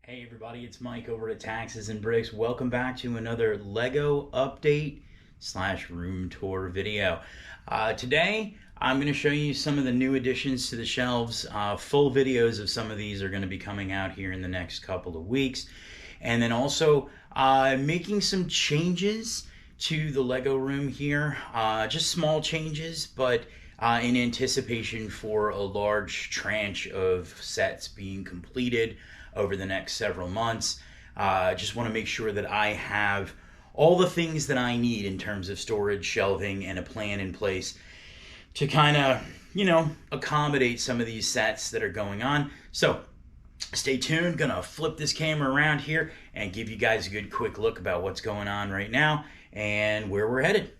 Hey everybody, it's Mike over at Taxes and Bricks. Welcome back to another Lego update slash room tour video. Today I'm going to show you some of the new additions to the shelves. Full videos of some of these are going to be coming out here in the next couple of weeks. And then also making some changes to the Lego room here. Just small changes, but in anticipation for a large tranche of sets being completed over the next several months. Just want to make sure that I have all the things that I need in terms of storage, shelving, and a plan in place to kind of, accommodate some of these sets that are going on. So stay tuned. Gonna flip this camera around here and give you guys a good quick look about what's going on right now and where we're headed.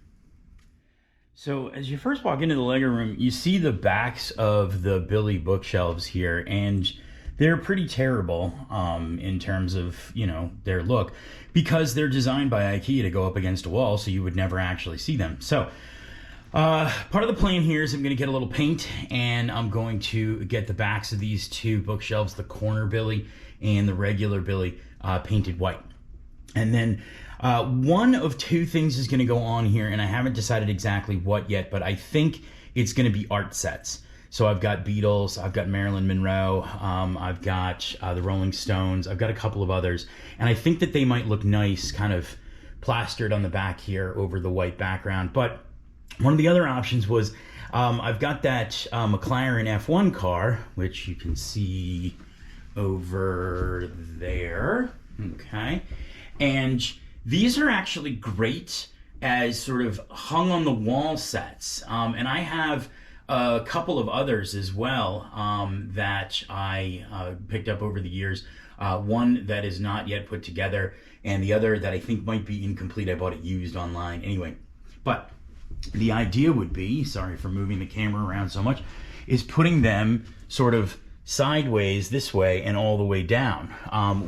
So as you first walk into the Lego room, you see the backs of the Billy bookshelves here, and they're pretty terrible in terms of, their look, because they're designed by IKEA to go up against a wall, so you would never actually see them. So part of the plan here is I'm going to get a little paint, and I'm going to get the backs of these two bookshelves, the corner Billy and the regular Billy, painted white. And then one of two things is going to go on here, and I haven't decided exactly what yet, but I think it's going to be art sets. So I've got Beatles, I've got Marilyn Monroe, I've got the Rolling Stones, I've got a couple of others, and I think that they might look nice kind of plastered on the back here over the white background. But one of the other options was I've got that McLaren F1 car, which you can see over there, okay? And these are actually great as sort of hung on the wall sets, and I have a couple of others as well that I picked up over the years. One that is not yet put together, and the other that I think might be incomplete. I bought it used online. Anyway, but the idea would be, sorry for moving the camera around so much, is putting them sort of sideways this way and all the way down,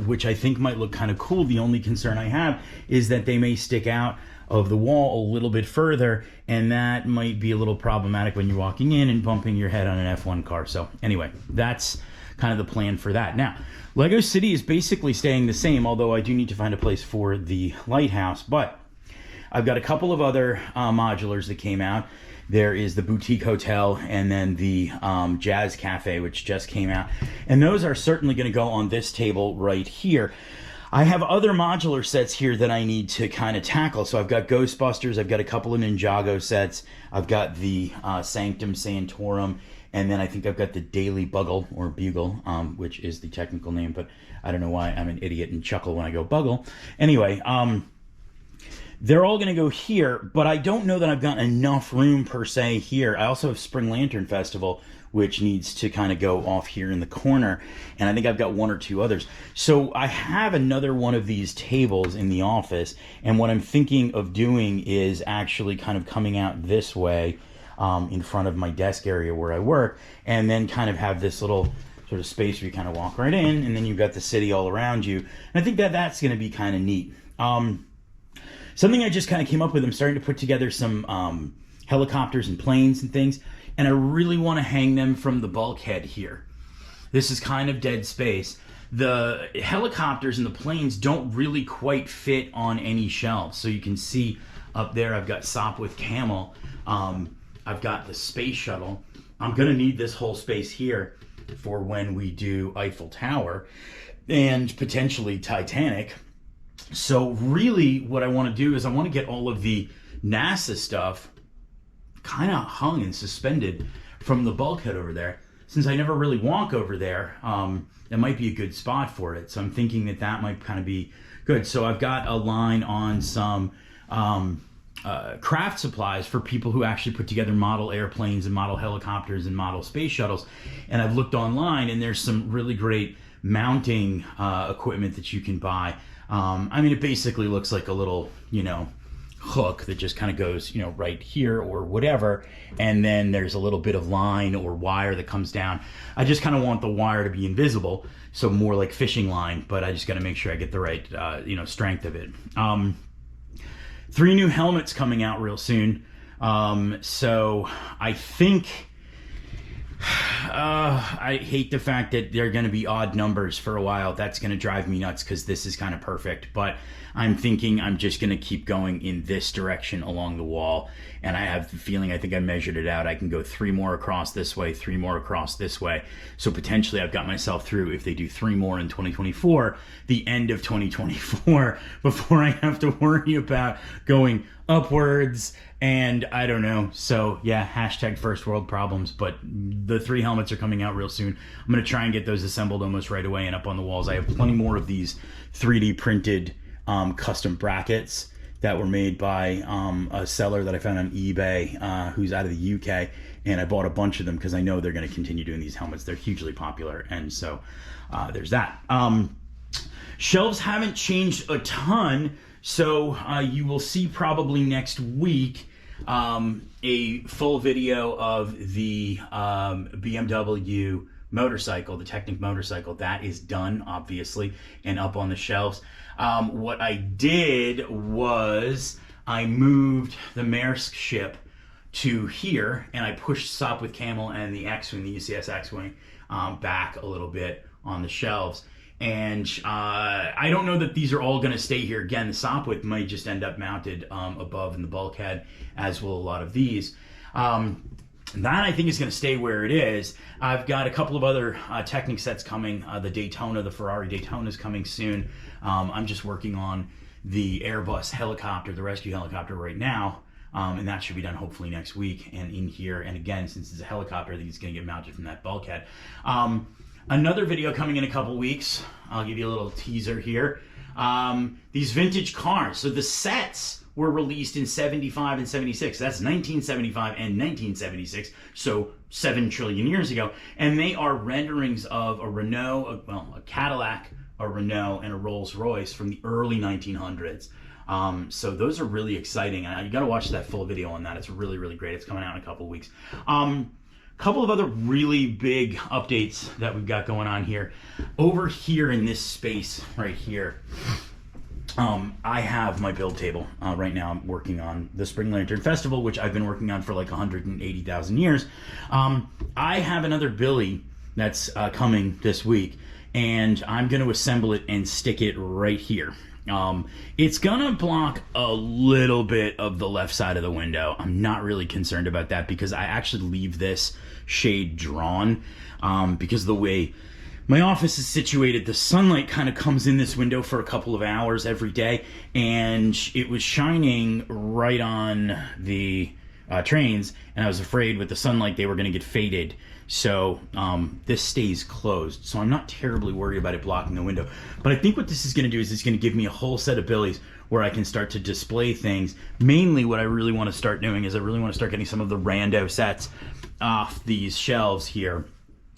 which I think might look kind of cool. The only concern I have is that they may stick out of the wall a little bit further, and that might be a little problematic when you're walking in and bumping your head on an F1 car. So anyway, that's kind of the plan for that. Now, Lego City is basically staying the same, although I do need to find a place for the lighthouse. But I've got a couple of other modulars that came out. There is the Boutique Hotel, and then the Jazz Cafe, which just came out. And those are certainly going to go on this table right here. I have other modular sets here that I need to kind of tackle. So I've got Ghostbusters, I've got a couple of Ninjago sets, I've got the Sanctum Sanctorum, and then I think I've got the Daily Bugle, or Bugle, which is the technical name, but I don't know why I'm an idiot and chuckle when I go Bugle. Anyway, they're all going to go here, but I don't know that I've got enough room per se here. I also have Spring Lantern Festival, which needs to kind of go off here in the corner, and I think I've got one or two others. So I have another one of these tables in the office, and what I'm thinking of doing is actually kind of coming out this way in front of my desk area where I work, and then kind of have this little sort of space where you kind of walk right in, and then you've got the city all around you. And I think that that's going to be kind of neat. Something I just kind of came up with, I'm starting to put together some helicopters and planes and things, and I really want to hang them from the bulkhead here. This is kind of dead space. The helicopters and the planes don't really quite fit on any shelves. So you can see up there I've got Sopwith Camel. I've got the space shuttle. I'm going to need this whole space here for when we do Eiffel Tower and potentially Titanic. So really what I want to do is I want to get all of the NASA stuff kind of hung and suspended from the bulkhead over there. Since I never really walk over there, that might be a good spot for it. So I'm thinking that that might kind of be good. So I've got a line on some craft supplies for people who actually put together model airplanes and model helicopters and model space shuttles. And I've looked online, and there's some really great mounting equipment that you can buy. I mean, it basically looks like a little, hook that just kind of goes, right here or whatever. And then there's a little bit of line or wire that comes down. I just kind of want the wire to be invisible, so more like fishing line, but I just got to make sure I get the right, strength of it. 3 new helmets coming out real soon. So I think I hate the fact that they're going to be odd numbers for a while. That's going to drive me nuts because this is kind of perfect. But I'm thinking I'm just going to keep going in this direction along the wall. And I have the feeling, I think I measured it out, I can go 3 more across this way, 3 more across this way. So potentially I've got myself through, if they do 3 more in 2024, the end of 2024, before I have to worry about going upwards. And I don't know. So yeah, hashtag first world problems, but the 3 helmets are coming out real soon. I'm going to try and get those assembled almost right away and up on the walls. I have plenty more of these 3D printed custom brackets that were made by a seller that I found on eBay who's out of the UK. And I bought a bunch of them because I know they're going to continue doing these helmets. They're hugely popular. And so there's that. Shelves haven't changed a ton. So you will see probably next week a full video of the BMW motorcycle, the Technic motorcycle. That is done, obviously, and up on the shelves. What I did was I moved the Maersk ship to here, and I pushed Sopwith Camel and the X-Wing, the UCS X-Wing, back a little bit on the shelves. And I don't know that these are all going to stay here. Again, the Sopwith might just end up mounted above in the bulkhead, as will a lot of these. That I think is going to stay where it is. I've got a couple of other Technic sets coming. The Daytona, the Ferrari Daytona is coming soon. I'm just working on the Airbus helicopter, the rescue helicopter right now. And that should be done hopefully next week and in here. And again, since it's a helicopter, I think it's going to get mounted from that bulkhead. Another video coming in a couple weeks. I'll give you a little teaser here. These vintage cars. So the sets were released in 75 and 76. That's 1975 and 1976. So 7 trillion years ago. And they are renderings of a Renault, a Cadillac, a Renault, and a Rolls-Royce from the early 1900s. So those are really exciting. You got to watch that full video on that. It's really, really great. It's coming out in a couple weeks. Couple of other really big updates that we've got going on here. Over here in this space right here, I have my build table. Right now I'm working on the Spring Lantern Festival, which I've been working on for like 180,000 years. I have another Billy that's coming this week, and I'm going to assemble it and stick it right here. It's gonna block a little bit of the left side of the window. I'm not really concerned about that because I actually leave this shade drawn because of the way my office is situated. The sunlight kind of comes in this window for a couple of hours every day, and it was shining right on the trains, and I was afraid with the sunlight they were going to get faded. So this stays closed, so I'm not terribly worried about it blocking the window. But I think what this is going to do is it's going to give me a whole set of Billies where I can start to display things. Mainly what I really want to start doing is I really want to start getting some of the rando sets off these shelves here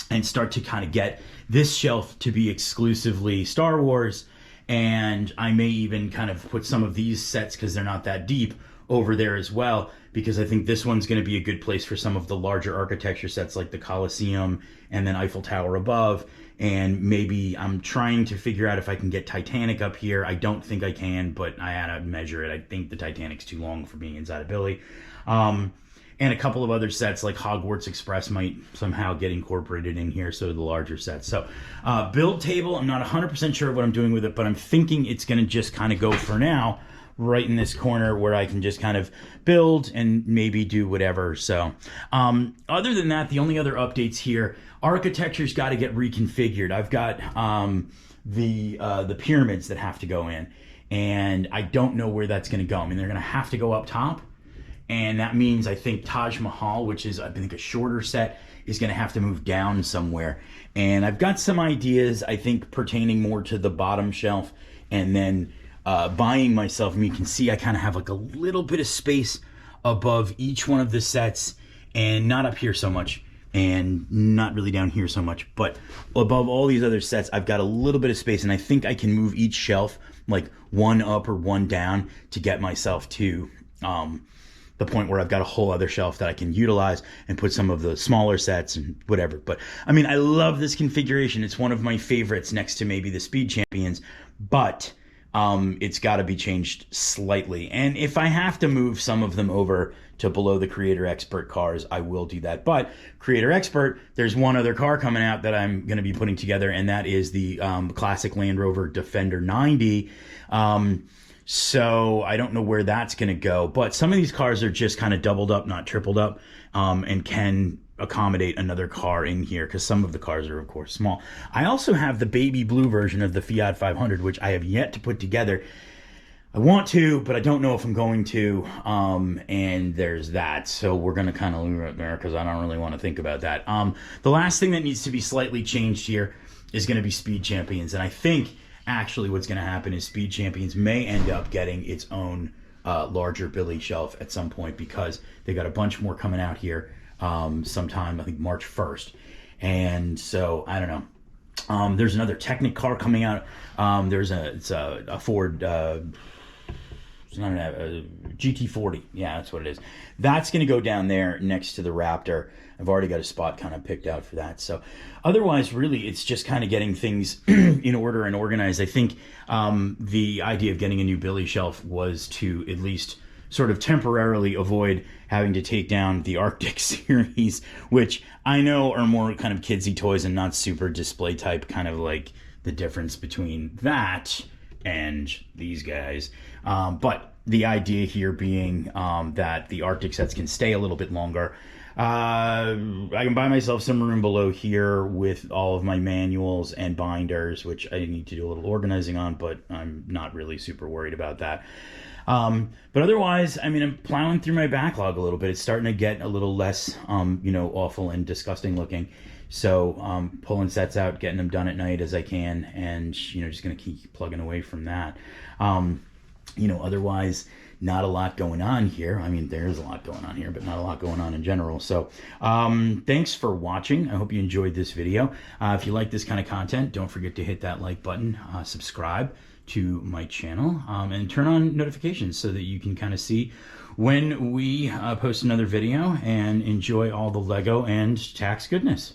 and start to kind of get this shelf to be exclusively Star Wars. And I may even kind of put some of these sets, because they're not that deep, over there as well, because I think this one's going to be a good place for some of the larger architecture sets like the Colosseum and then Eiffel Tower above. And maybe I'm trying to figure out if I can get Titanic up here. I don't think I can, but I had to measure it. I think the Titanic's too long for being inside a Billy. And a couple of other sets like Hogwarts Express might somehow get incorporated in here, so the larger sets. So build table, I'm not 100% sure what I'm doing with it, but I'm thinking it's going to just kind of go for now right in this corner where I can just kind of build and maybe do whatever. So other than that, the only other updates here, architecture's got to get reconfigured. I've got the pyramids that have to go in, and I don't know where that's going to go. I mean, they're going to have to go up top, and that means I think Taj Mahal, which is I think a shorter set, is going to have to move down somewhere. And I've got some ideas, I think, pertaining more to the bottom shelf, and then buying myself, and you can see I kind of have like a little bit of space above each one of the sets, and not up here so much, and not really down here so much, but above all these other sets I've got a little bit of space, and I think I can move each shelf like one up or one down to get myself to the point where I've got a whole other shelf that I can utilize and put some of the smaller sets and whatever. But I mean, I love this configuration. It's one of my favorites next to maybe the Speed Champions, but it's got to be changed slightly. And if I have to move some of them over to below the Creator Expert cars, I will do that. But Creator Expert, there's one other car coming out that I'm going to be putting together, and that is the classic Land Rover Defender 90. So I don't know where that's going to go, but some of these cars are just kind of doubled up, not tripled up, and can accommodate another car in here because some of the cars are, of course, small. I also have the baby blue version of the Fiat 500, which I have yet to put together. I want to, but I don't know if I'm going to, and there's that. So we're going to kind of leave it there because I don't really want to think about that. The last thing that needs to be slightly changed here is going to be Speed Champions, and I think actually what's going to happen is Speed Champions may end up getting its own larger Billy shelf at some point because they got a bunch more coming out here sometime, I think March 1st. And so, I don't know. There's another Technic car coming out. There's a Ford, it's not a GT40. Yeah, that's what it is. That's going to go down there next to the Raptor. I've already got a spot kind of picked out for that. So otherwise, really, it's just kind of getting things in order and organized. I think the idea of getting a new Billy shelf was to at least sort of temporarily avoid having to take down the Arctic series, which I know are more kind of kidsy toys and not super display type, kind of like the difference between that and these guys. But the idea here being that the Arctic sets can stay a little bit longer. I can buy myself some room below here with all of my manuals and binders, which I need to do a little organizing on, but I'm not really super worried about that. But otherwise, I mean, I'm plowing through my backlog a little bit. It's starting to get a little less, awful and disgusting looking. So, pulling sets out, getting them done at night as I can, and, just going to keep plugging away from that. Otherwise, not a lot going on here. I mean, there's a lot going on here, but not a lot going on in general. So, thanks for watching. I hope you enjoyed this video. If you like this kind of content, don't forget to hit that like button, subscribe to my channel, and turn on notifications so that you can kind of see when we post another video, and enjoy all the Lego and tax goodness.